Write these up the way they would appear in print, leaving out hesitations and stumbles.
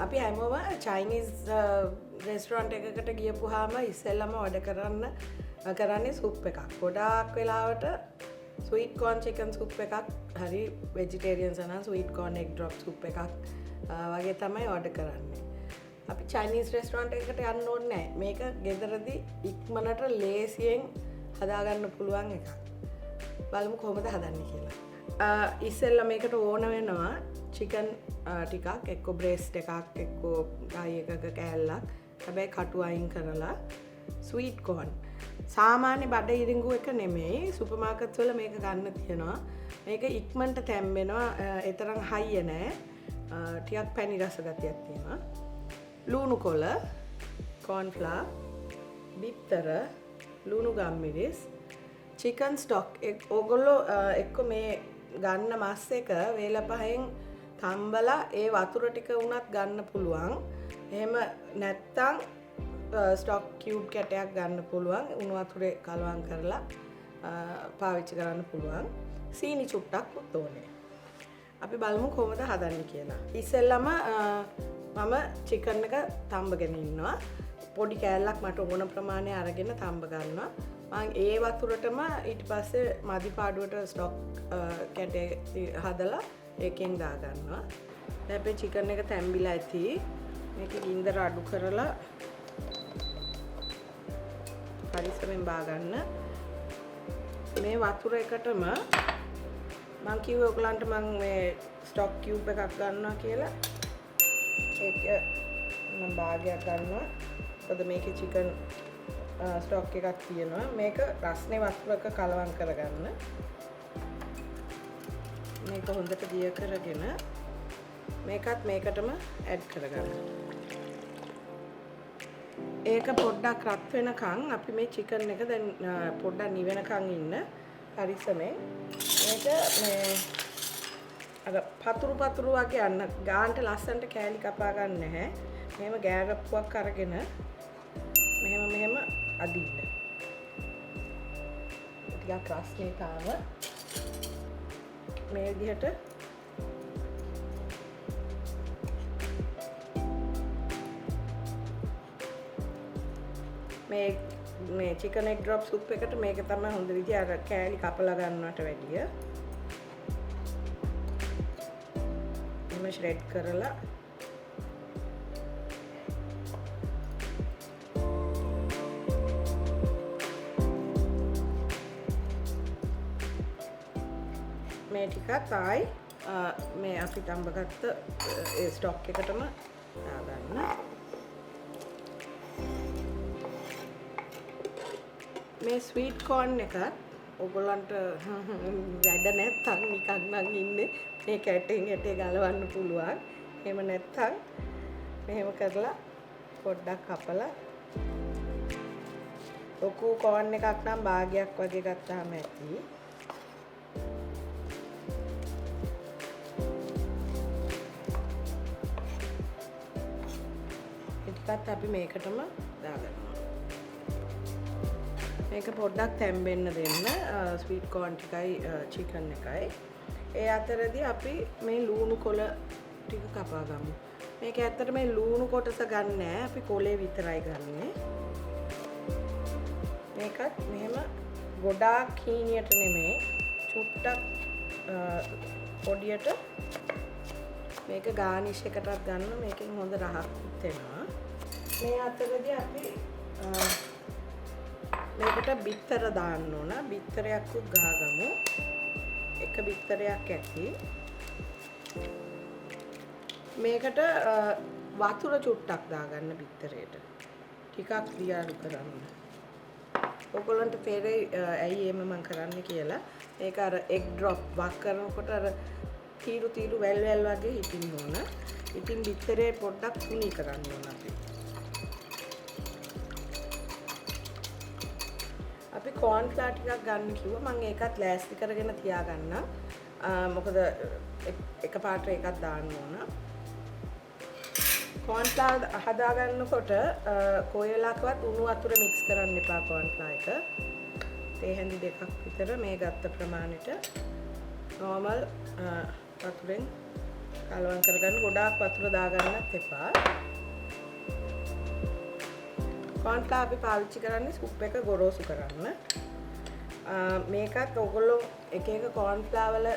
අපි හැමෝම Chinese restaurant එකකට ගියපුවාම ඉස්සෙල්ලම ඔඩර් කරන්නේ සුප් එකක්. ගොඩාක් වෙලාවට ස්වීට් කෝර්න් චිකන් සුප් එකක් හරි වෙජිටේරියන්ස් නම් ස්වීට් කෝර්න් එග් ඩ්‍රොප් සුප් එකක් වගේ තමයි ඔඩර් කරන්නේ. අපි චයිනීස් රෙස්ටොරන්ට් එකකට යන්න ඕනේ නැහැ. මේක ගෙදරදී ඉක්මනට ලේසියෙන් හදාගන්න පුළුවන් එකක්. බලමු කොහොමද හදන්නේ කියලා. ඉස්සෙල්ලා මේකට ඕන වෙනවා චිකන් ටිකක් එක්ක බ්‍රෙස්ට් එකක් එක්ක ගායි එකක කෑල්ලක්. හැබැයි කටු අයින් කරලා ස්වීට් කෝර්න්. සාමාන්‍ය බඩ ඉරිඟු එක නෙමෙයි. සුපර් මාකට්ස් වල මේක ගන්න තියෙනවා. මේක ඉක්මනට තැම්බෙනවා. ඒ තරම් හයිය නෑ. ටිකක් පැණි රස ගතියක් තියෙනවා. ලුණු කොළ, කෝර්න් ෆ්ලවර්, බිත්තර, ලුණු ගම්මිරිස්, චිකන් ස්ටොක්. ඕගොල්ලෝ එක්ක මේ ගන්න මස් එක වේල පහෙන් තම්බලා ඒ වතුර ටික උනත් ගන්න පුළුවන්. එහෙම නැත්තම් ස්ටොක් කියුබ් කැටයක් ගන්න පුළුවන්. උණු වතුරේ කලවම් කරලා පාවිච්චි කරන්න පුළුවන්. සීනි චුට්ටක් උත් ඕනේ. අපි බලමු කොහොමද හදන්නේ කියලා. ඉස්සෙල්ලම මම චිකන් එක තම්බගෙන ඉන්නවා. පොඩි කෑල්ලක් මට ඕන ප්‍රමාණය අරගෙන තම්බ ගන්නවා. මම ඒ වතුරටම ඊට පස්සේ මදි පාඩුවට ස්ටොක් කැටේ හදලා ඒකෙන් දා ගන්නවා. දැන් අපේ චිකන් එක තැම්බිලා ඇති. මේක ගින්දර අඩු කරලා පරිස්සමෙන් බා ගන්න. මේ වතුර එකටම මම කිව්වේ ඔයගලන්ට මම මේ ස්ටොක් කියුබ් එකක් ගන්නවා කියලා. ඒක මම භාගයක් ගන්නවා. මොකද මේකේ චිකන් ස්ටොක් එකක් තියෙනවා. මේක රස්නේ වතුරක කලවම් කරගන්න. මේක හොඳට දිය කරගෙන මේකත් මේකටම ඇඩ් කරගන්න. ඒක පොඩ්ඩක් රත් වෙනකන් අපි මේ චිකන් එක දැන් පොඩ්ඩක් නිවෙනකන් ඉන්න පරිස්සමෙන්. මේක මේ අර පතුරු වගේ යන්න ගාන්ට ලස්සනට කෑලි කපා ගන්න නැහැ. මෙහෙම ගෑරප්පුවක් අරගෙන මෙහෙම අදින්න. ටිකක් රස්නේ තාම මේ විදිහට මේ චිකන් එග් ඩ්‍රොප් සුප් එකට මේක තමයි හොඳ විදිහ අර කෑලි කපලා ගන්නවට වැඩිය. එහෙම ශ්‍රෙඩ් කරලා මේ ටිකත් ආයි මේ අපි තඹගත්ත ඒ ස්ටොක් එකටම දාගන්න. මේ ස්වීට් කෝර්න් එකත් ඔයගොල්ලන්ට වැඩ නැත්තම් නිකන් නම් ඉන්නේ මේ කැටෙන් ඇටේ ගලවන්න පුළුවන්. එහෙම නැත්තම් මෙහෙම කරලා පොඩ්ඩක් කපලා ලොකු කෝර්න් එකක් නම් භාගයක් වගේ ගත්තාම ඇති. ටිකත් අපි මේකටම දාගන්නවා. මේක පොඩ්ඩක් තැම්බෙන්න දෙන්න. ස්වීට් කෝර්න් ටිකයි චිකන් එකයි. ඒ අතරදී අපි මේ ලුණු කොළ ටික කපා ගමු. මේක ඇත්තට මේ ලුණු කොටස ගන්න නෑ. අපි කොලේ විතරයි ගන්නෙ. මේකත් මෙහෙම ගොඩාක් හීනියට නෙමෙයි. චුට්ටක් පොඩියට මේක ගානිෂ් එකටත් ගන්න. මේකෙන් හොඳ රහක් එනවා. මේ අතරදී අපි මේකට බිත්තර දාන්න ඕන. බිත්තරයක් උත් ගහගමු. එක බිත්තරයක් ඇති. මේකට වතුර චුට්ටක් දාගන්න බිත්තරේට. ටිකක් දියාරු කරන්න. ඔයගොල්ලන්ට තේරෙයි ඇයි එහෙම මම කරන්නේ කියලා. මේක අර එග් ඩ්‍රොප් වක් කරනකොට අර තීරු වැල් වගේ හිටින්න ඕන. ඉතින් බිත්තරේ පොඩ්ඩක් තුනී කරන්න ඕන අපි. අපි කෝර්න් ෆ්ලවර් ටිකක් ගන්න කිව්වා. මම ඒකත් ලෑස්ති කරගෙන තියාගන්න. මොකද එකපාරට ඒකත් දාන්න ඕන. කෝර්න් ෆ්ලවර් හදාගන්නකොට කොයි වෙලාවකවත් උණු වතුර මික්ස් කරන්න එපා කෝර්න් ෆ්ලවර් එක. තේ හැඳි දෙකක් විතර මේ ගත්ත ප්‍රමාණයට නෝමල් වතුරෙන් කලවම් කරගන්න. ගොඩාක් වතුර දාගන්නත් එපා. කෝන්ෆ්ලවර් අපි පාවිච්චි කරන්නේ සුප් එක ගොරෝසු කරන්න. මේකත් ඔයගොල්ලෝ එක එක කෝන්ෆ්ලවර් වල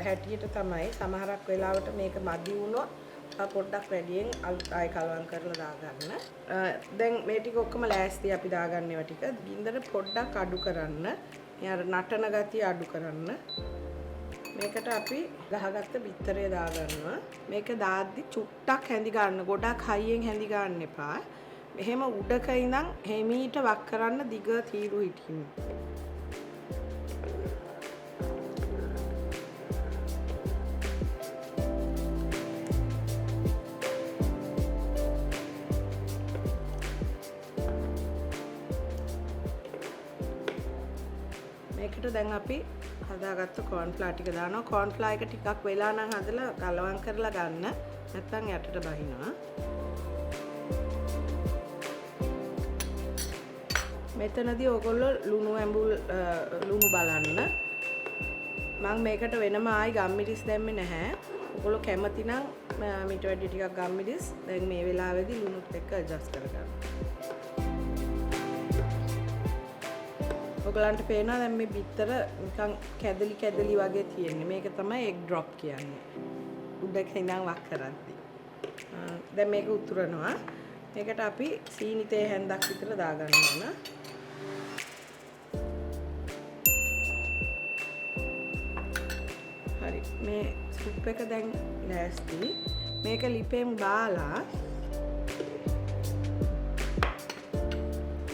හැටියට තමයි. සමහරක් වෙලාවට මේක මදි වුණොත් පොඩ්ඩක් වැඩියෙන් ආයි කලවම් කරලා දාගන්න. දැන් මේ ටික ඔක්කොම ලෑස්ති අපි දාගන්න ඒවා ටික. ගින්දර පොඩ්ඩක් අඩු කරන්න. මේ අර නටන ගතිය අඩු කරන්න. මේකට අපි ගහගත්ත බිත්තරය දාගන්නවා. මේක දාද්දි චුට්ටක් හැඳි ගන්න. ගොඩක් හයියෙන් හැඳි ගන්න එපා. එහෙම උඩක ඉඳන් හිමීට වක් කරන්න දිග තීරු හිටින්න. මේකට දැන් අපි හදාගත්ත කෝන්ෆ්ලවර් ටික දානවා. කෝන්ෆ්ලවර් එක ටිකක් වෙලා නම් හදලා කලවම් කරලා ගන්න. නැත්නම් යටට බහිනවා. මෙතනදී ඔයගොල්ලෝ ලුණු ඇඹුල් ලුණු බලන්න. මම මේකට වෙනම ආයි ගම්මිරිස් දැම්මේ නැහැ. ඔයගොල්ලෝ කැමති නම් මීට වැඩි ටිකක් ගම්මිරිස් දැන් මේ වෙලාවේදී ලුණුත් එක්ක ඇඩ්ජස්ට් කරගන්න. ඔයගලන්ට පේනවා දැන් මේ බිත්තර නිකන් කැදලි කැදලි වගේ තියෙන්නේ. මේක තමයි එග් ඩ්‍රොප් කියන්නේ. උඩක ඉඳන් වක් කරද්දී. දැන් මේක උතුරනවා. මේකට අපි සීනි තේ හැන්දක් විතර දාගන්න ඕන. හරි. මේ සුප් එක දැන් ලෑස්ති. මේක ලිපෙන් බාලා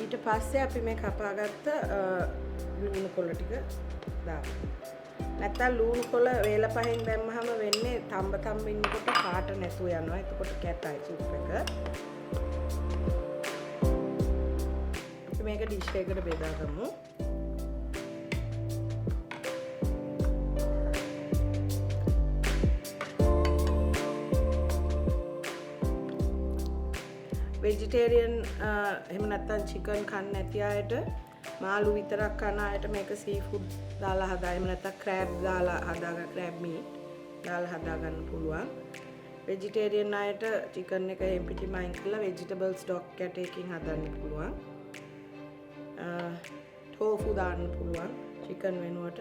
ඊට පස්සේ අපි මේ කපාගත්ත ලුණු කොළ ටික දාමු. නැත්තම් ලුණු කොළ වේල පහෙන් දැම්මහම වෙන්නේ තඹ ඉන්නකොට පාට නැතුව යනවා. එතකොට කැතයි සුප් එක. අපි මේක ඩිෂ් එකකට බෙදාගමු. වෙජිටේරියන් එහෙම නැත්නම් චිකන් කන්න නැති අයට මාළු විතරක් කන අයට මේක සී ෆුඩ් දාලා හදා එහෙම නැත්නම් ක්‍රෑබ් දාලා හදාගන්න ක්‍රෑබ් මීට් දාලා හදා ගන්න පුළුවන්. වෙජිටේරියන් අයට චිකන් එක එහෙම් පිටිම අයින් කරලා වෙජිටබල් ස්ටොක් කැටයකින් හදන්න පුළුවන්. ටෝෆු දාන්න පුළුවන් චිකන් වෙනුවට.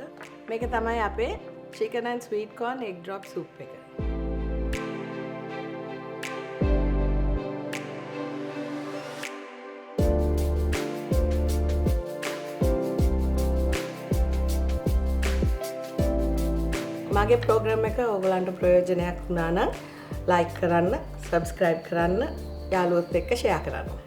මේක තමයි අපේ chicken and sweet corn egg drop soup එක. මගේ ප්‍රෝග්‍රෑම් එක ඔයගලන්ට ප්‍රයෝජනයක් වුණා නම් ලයික් කරන්න, සබ්ස්ක්‍රයිබ් කරන්න, යාළුවොත් එක්ක ෂෙයා කරන්න.